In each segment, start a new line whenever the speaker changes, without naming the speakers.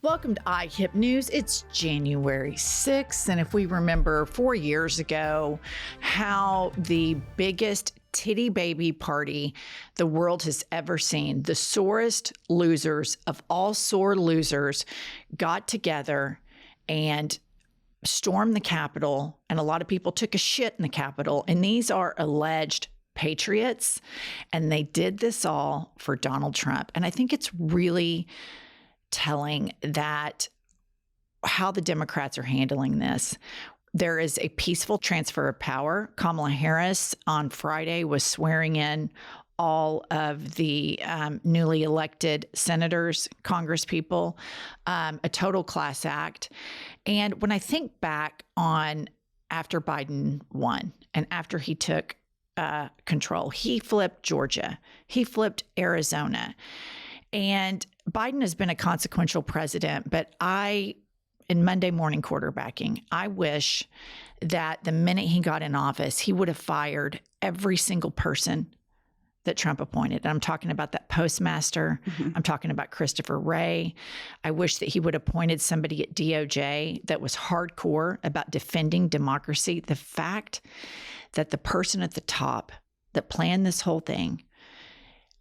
Welcome to IHIP News. It's January 6th, and if we remember 4 years ago, how the biggest titty baby party the world has ever seen, the sorest losers of all sore losers, got together and stormed the Capitol, and a lot of people took a shit in the Capitol, and these are alleged patriots, and they did this all for Donald Trump. And I think it's really telling that how the Democrats are handling this. There is a peaceful transfer of power. Kamala Harris on Friday was swearing in all of the newly elected senators, congresspeople, a total class act. And when I think back on after Biden won and after he took control, he flipped Georgia, he flipped Arizona. And Biden has been a consequential president, but in Monday morning quarterbacking, I wish that the minute he got in office, he would have fired every single person that Trump appointed. And I'm talking about that postmaster. I'm talking about Christopher Wray. I wish that he would have appointed somebody at DOJ that was hardcore about defending democracy. The fact that the person at the top that planned this whole thing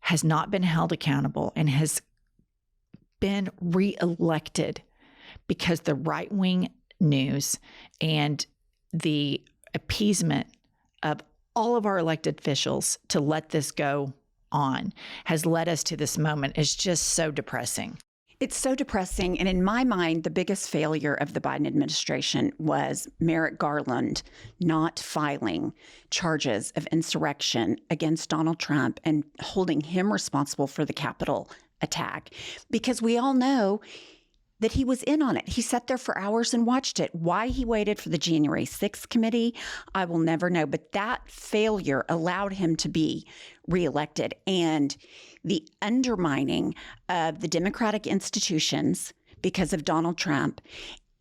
has not been held accountable and has been reelected because the right-wing news and the appeasement of all of our elected officials to let this go on has led us to this moment is just so depressing.
It's so depressing. And in my mind, the biggest failure of the Biden administration was Merrick Garland not filing charges of insurrection against Donald Trump and holding him responsible for the Capitol attack, because we all know that he was in on it. He sat there for hours and watched it. Why he waited for the January 6th committee, I will never know. But that failure allowed him to be reelected. And the undermining of the democratic institutions because of Donald Trump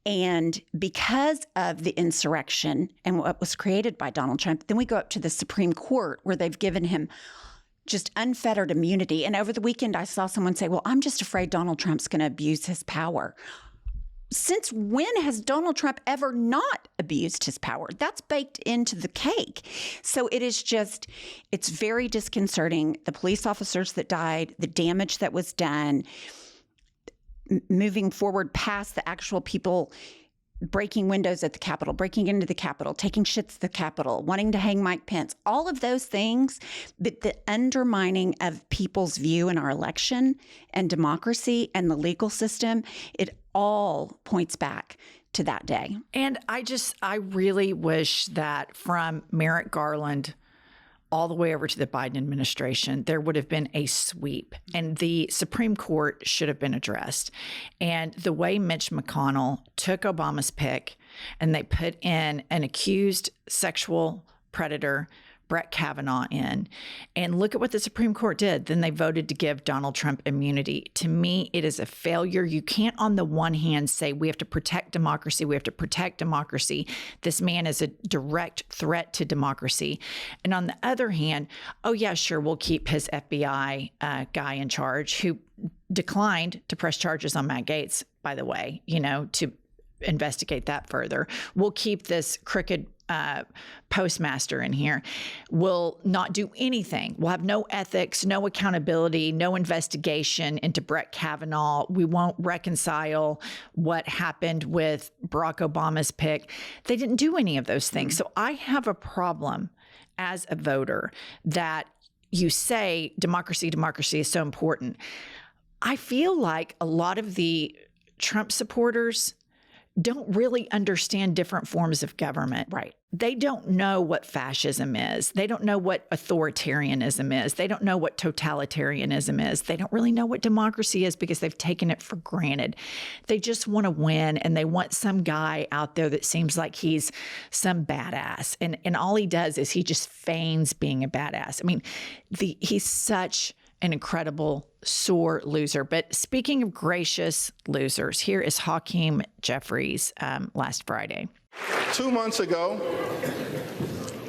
and because of the insurrection and what was created by Donald Trump, then we go up to the Supreme Court where they've given him just unfettered immunity. And over the weekend, I saw someone say, well, I'm just afraid Donald Trump's going to abuse his power. Since when has Donald Trump ever not abused his power? That's baked into the cake. So it's very disconcerting. The police officers that died, the damage that was done, moving forward past the actual people breaking windows at the Capitol, breaking into the Capitol, taking shits at the Capitol, wanting to hang Mike Pence, all of those things, but the undermining of people's view in our election and democracy and the legal system, it all points back to that day.
And I really wish that from Merrick Garland all the way over to the Biden administration, there would have been a sweep and the Supreme Court should have been addressed. And the way Mitch McConnell took Obama's pick and they put in an accused sexual predator, Brett Kavanaugh, in, and look at what the Supreme Court did. Then they voted to give Donald Trump immunity. To me, it is a failure. You can't on the one hand say we have to protect democracy. We have to protect democracy. This man is a direct threat to democracy. And on the other hand, oh yeah, sure, we'll keep his FBI guy in charge who declined to press charges on Matt Gaetz, by the way, to investigate that further. We'll keep this crooked postmaster in here. Will not do anything. We'll have no ethics, no accountability, no investigation into Brett Kavanaugh. We won't reconcile what happened with Barack Obama's pick. They didn't do any of those things. So I have a problem as a voter that you say democracy is so important. I feel like a lot of the Trump supporters don't really understand different forms of government.
Right.
They don't know what fascism is. They don't know what authoritarianism is. They don't know what totalitarianism is. They don't really know what democracy is because they've taken it for granted. They just want to win, and they want some guy out there that seems like he's some badass. And all he does is he just feigns being a badass. I mean, he's such an incredible sore loser. But speaking of gracious losers, here is Hakeem Jeffries last Friday.
2 months ago,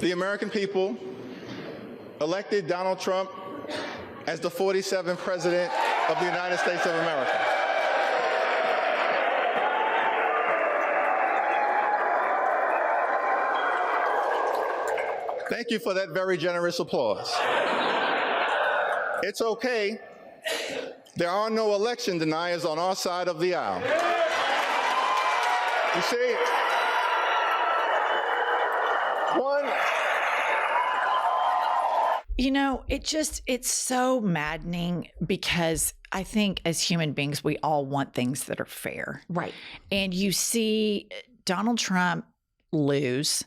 the American people elected Donald Trump as the 47th president of the United States of America. Thank you for that very generous applause. It's okay. There are no election deniers on our side of the aisle. You see,
it's so maddening because I think as human beings, we all want things that are fair.
Right.
And you see Donald Trump lose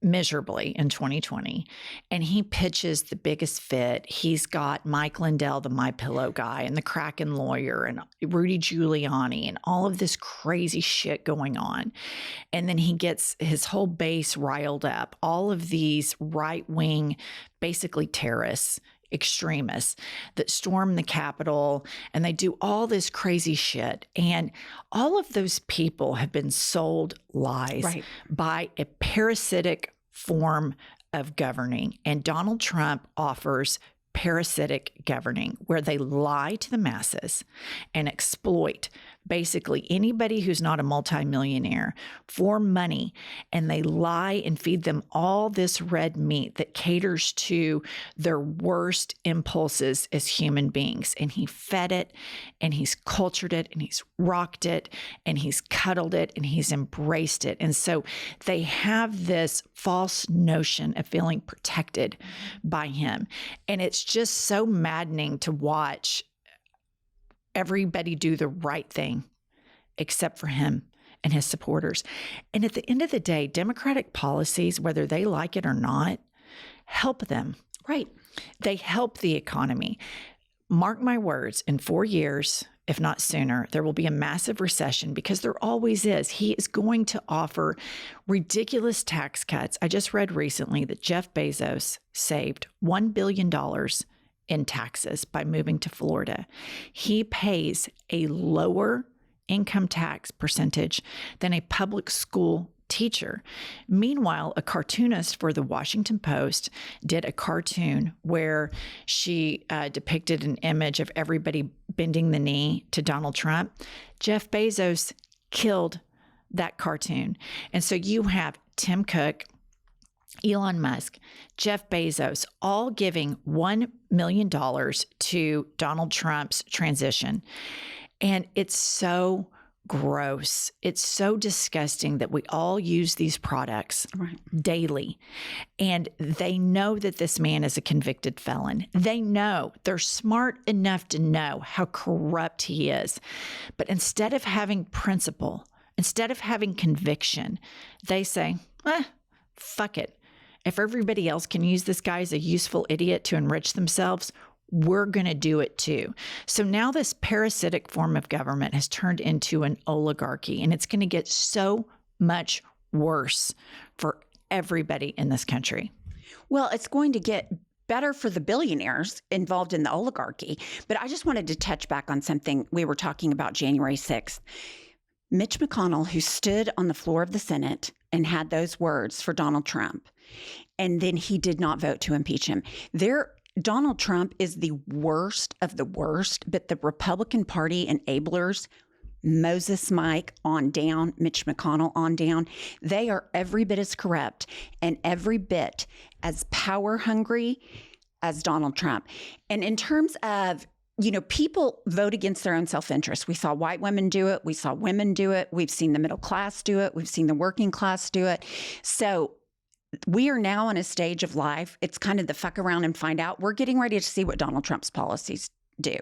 miserably in 2020, and he pitches the biggest fit. He's got Mike Lindell, the MyPillow guy, and the Kraken lawyer, and Rudy Giuliani, and all of this crazy shit going on. And then he gets his whole base riled up. All of these right-wing, basically terrorists, extremists that storm the Capitol, and they do all this crazy shit. And all of those people have been sold lies by a parasitic form of governing. And Donald Trump offers parasitic governing, where they lie to the masses and exploit basically anybody who's not a multimillionaire for money. And they lie and feed them all this red meat that caters to their worst impulses as human beings. And he fed it, and he's cultured it, and he's rocked it, and he's cuddled it, and he's embraced it. And so they have this false notion of feeling protected by him. And it's just so maddening to watch everybody do the right thing except for him and his supporters. And at the end of the day, Democratic policies, whether they like it or not, help them.
Right.
They help the economy. Mark my words, in 4 years, if not sooner, there will be a massive recession, because there always is. He is going to offer ridiculous tax cuts. I just read recently that Jeff Bezos saved $1 billion in taxes by moving to Florida. He pays a lower income tax percentage than a public school teacher. Meanwhile, a cartoonist for the Washington Post did a cartoon where she depicted an image of everybody bending the knee to Donald Trump. Jeff Bezos killed that cartoon. And so you have Tim Cook, Elon Musk, Jeff Bezos, all giving $1 million to Donald Trump's transition. And it's so gross. It's so disgusting that we all use these products daily. And they know that this man is a convicted felon. They know, they're smart enough to know how corrupt he is. But instead of having principle, instead of having conviction, they say, fuck it. If everybody else can use this guy as a useful idiot to enrich themselves, we're going to do it too. So now this parasitic form of government has turned into an oligarchy, and it's going to get so much worse for everybody in this country.
Well, it's going to get better for the billionaires involved in the oligarchy. But I just wanted to touch back on something we were talking about January 6th. Mitch McConnell, who stood on the floor of the Senate and had those words for Donald Trump, and then he did not vote to impeach him. Donald Trump is the worst of the worst, but the Republican Party enablers, Moses Mike on down, Mitch McConnell on down, they are every bit as corrupt and every bit as power hungry as Donald Trump. And in terms of, people vote against their own self-interest. We saw white women do it. We saw women do it. We've seen the middle class do it. We've seen the working class do it. So we are now in a stage of life. It's kind of the fuck around and find out. We're getting ready to see what Donald Trump's policies do.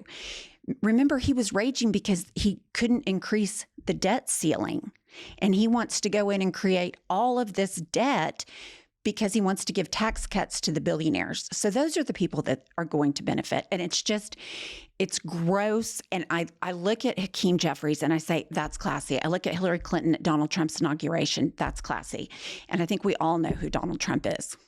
Remember, he was raging because he couldn't increase the debt ceiling. And he wants to go in and create all of this debt because he wants to give tax cuts to the billionaires. So those are the people that are going to benefit. And it's gross. And I look at Hakeem Jeffries and I say, that's classy. I look at Hillary Clinton at Donald Trump's inauguration, that's classy. And I think we all know who Donald Trump is.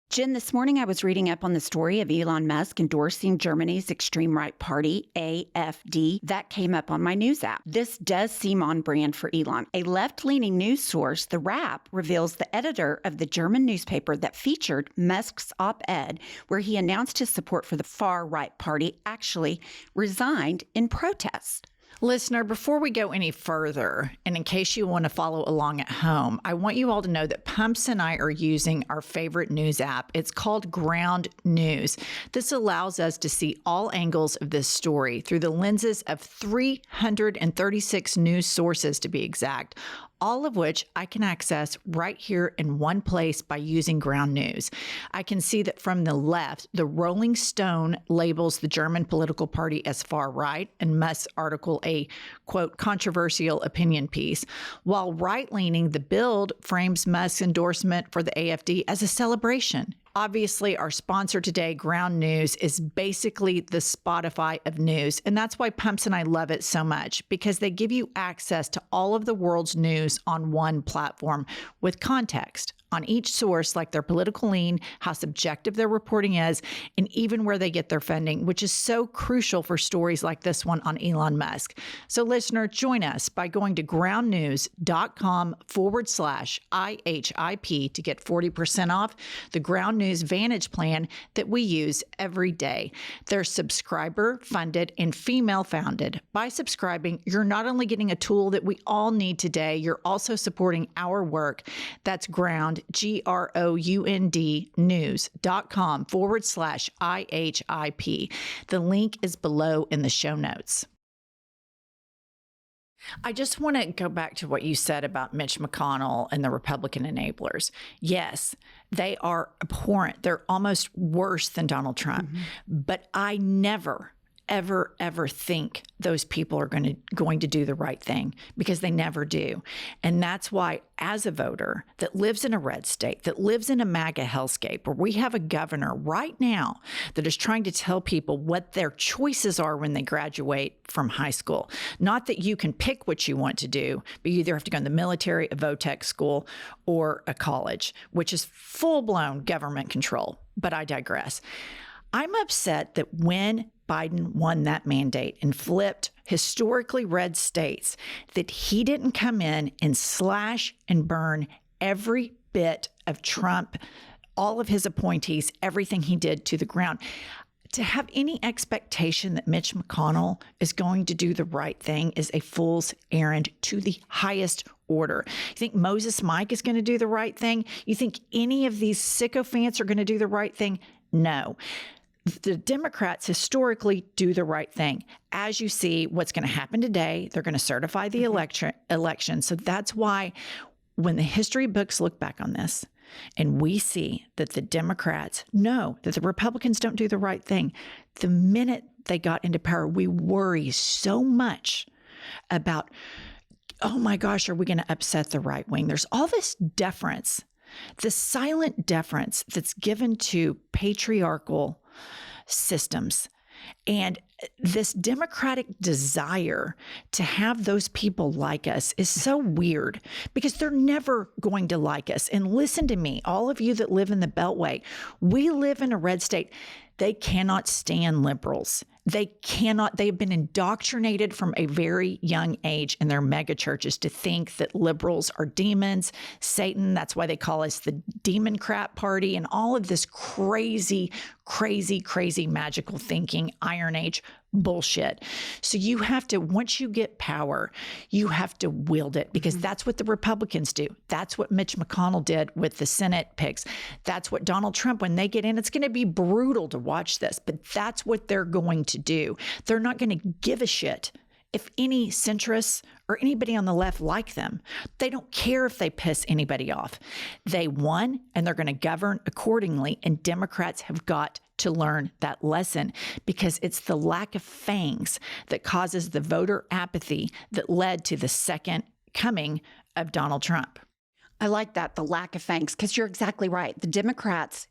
Jen, this morning I was reading up on the story of Elon Musk endorsing Germany's extreme right party, AfD. That came up on my news app. This does seem on brand for Elon. A left-leaning news source, The Wrap, reveals the editor of the German newspaper that featured Musk's op-ed, where he announced his support for the far-right party, actually resigned in protest.
Listener, before we go any further, and in case you want to follow along at home, I want you all to know that Pumps and I are using our favorite news app. It's called Ground News. This allows us to see all angles of this story through the lenses of 336 news sources, to be exact, all of which I can access right here in one place by using Ground News. I can see that from the left, the Rolling Stone labels the German political party as far right and Musk's article a, quote, controversial opinion piece, while right-leaning the Bild frames Musk's endorsement for the AfD as a celebration. Obviously, our sponsor today, Ground News, is basically the Spotify of news. And that's why Pumps and I love it so much, because they give you access to all of the world's news on one platform with context on each source, like their political lean, how subjective their reporting is, and even where they get their funding, which is so crucial for stories like this one on Elon Musk. So listener, join us by going to groundnews.com/IHIP to get 40% off the Ground News Vantage plan that we use every day. They're subscriber funded and female founded. By subscribing, you're not only getting a tool that we all need today, you're also supporting our work. That's Ground, GROUND news.com/IHIP. The link is below in the show notes. I just want to go back to what you said about Mitch McConnell and the Republican enablers. Yes, they are abhorrent. They're almost worse than Donald Trump. Mm-hmm. But I never, ever think those people are going to do the right thing, because they never do. And that's why, as a voter that lives in a red state, that lives in a MAGA hellscape, where we have a governor right now that is trying to tell people what their choices are when they graduate from high school. Not that you can pick what you want to do, but you either have to go in the military, a VOTEC school, or a college, which is full-blown government control. But I digress. I'm upset that when Biden won that mandate and flipped historically red states, that he didn't come in and slash and burn every bit of Trump, all of his appointees, everything he did to the ground. To have any expectation that Mitch McConnell is going to do the right thing is a fool's errand to the highest order. You think Moses Mike is going to do the right thing? You think any of these sycophants are going to do the right thing? No. The Democrats historically do the right thing. As you see, what's going to happen today, they're going to certify the election. So that's why when the history books look back on this and we see that the Democrats know that the Republicans don't do the right thing, the minute they got into power, we worry so much about, oh my gosh, are we going to upset the right wing? There's all this deference, this silent deference that's given to patriarchal systems. And this democratic desire to have those people like us is so weird, because they're never going to like us. And listen to me, all of you that live in the Beltway, we live in a red state. They cannot stand liberals. They've been indoctrinated from a very young age in their mega churches to think that liberals are demons, Satan. That's why they call us the demon crap party, and all of this crazy magical thinking, Iron Age bullshit. So you have to, once you get power, you have to wield it, because that's what the Republicans do. That's what Mitch McConnell did with the Senate picks. That's what Donald Trump, when they get in, it's going to be brutal to watch this, but that's what they're going to do. They're not going to give a shit if any centrists or anybody on the left like them. They don't care if they piss anybody off. They won, and they're going to govern accordingly. And Democrats have got to learn that lesson, because it's the lack of fangs that causes the voter apathy that led to the second coming of Donald Trump.
I like that, the lack of fangs, because you're exactly right. The Democrats,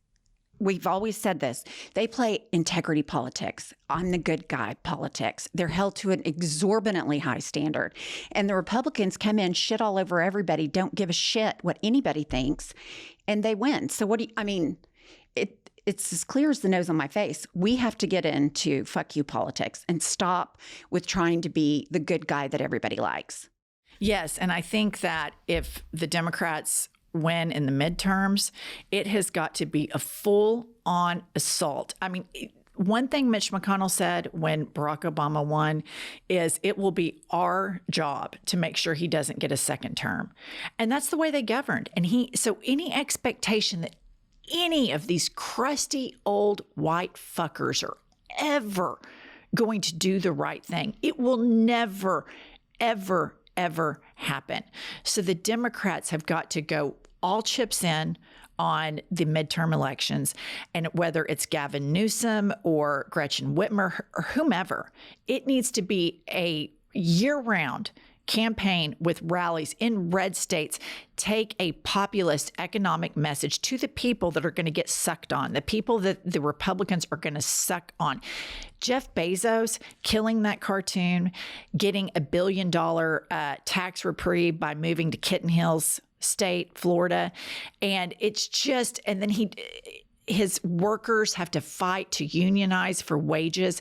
we've always said this, they play integrity politics. I'm the good guy politics. They're held to an exorbitantly high standard. And the Republicans come in, shit all over everybody, don't give a shit what anybody thinks, and they win. So it's as clear as the nose on my face. We have to get into fuck you politics and stop with trying to be the good guy that everybody likes.
Yes, and I think that if the Democrats win in the midterms, it has got to be a full-on assault. I mean, One thing Mitch McConnell said when Barack Obama won is it will be our job to make sure he doesn't get a second term. And that's the way they governed. And so any expectation that any of these crusty old white fuckers are ever going to do the right thing, it will never, ever, ever happen. So the Democrats have got to go all chips in on the midterm elections, and whether it's Gavin Newsom or Gretchen Whitmer or whomever, it needs to be a year-round campaign with rallies in red states. Take a populist economic message to the people that are going to get sucked on, the people that the Republicans are going to suck on. Jeff Bezos killing that cartoon, getting $1 billion tax reprieve by moving to Kitten Hills State, Florida. And it's just, and then his workers have to fight to unionize for wages.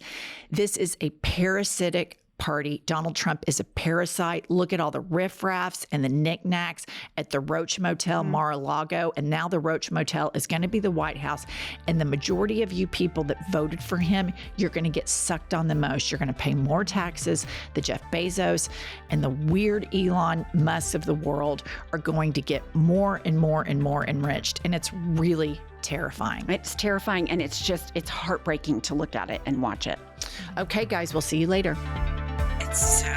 This is a parasitic party. Donald Trump is a parasite. Look at all the riffraffs and the knickknacks at the Roach Motel, Mar-a-Lago. And now the Roach Motel is going to be the White House. And the majority of you people that voted for him, you're going to get sucked on the most. You're going to pay more taxes. The Jeff Bezos and the weird Elon Musk of the world are going to get more and more and more enriched. And it's really terrifying.
It's terrifying, and it's heartbreaking to look at it and watch it.
Okay, guys, we'll see you later. It's so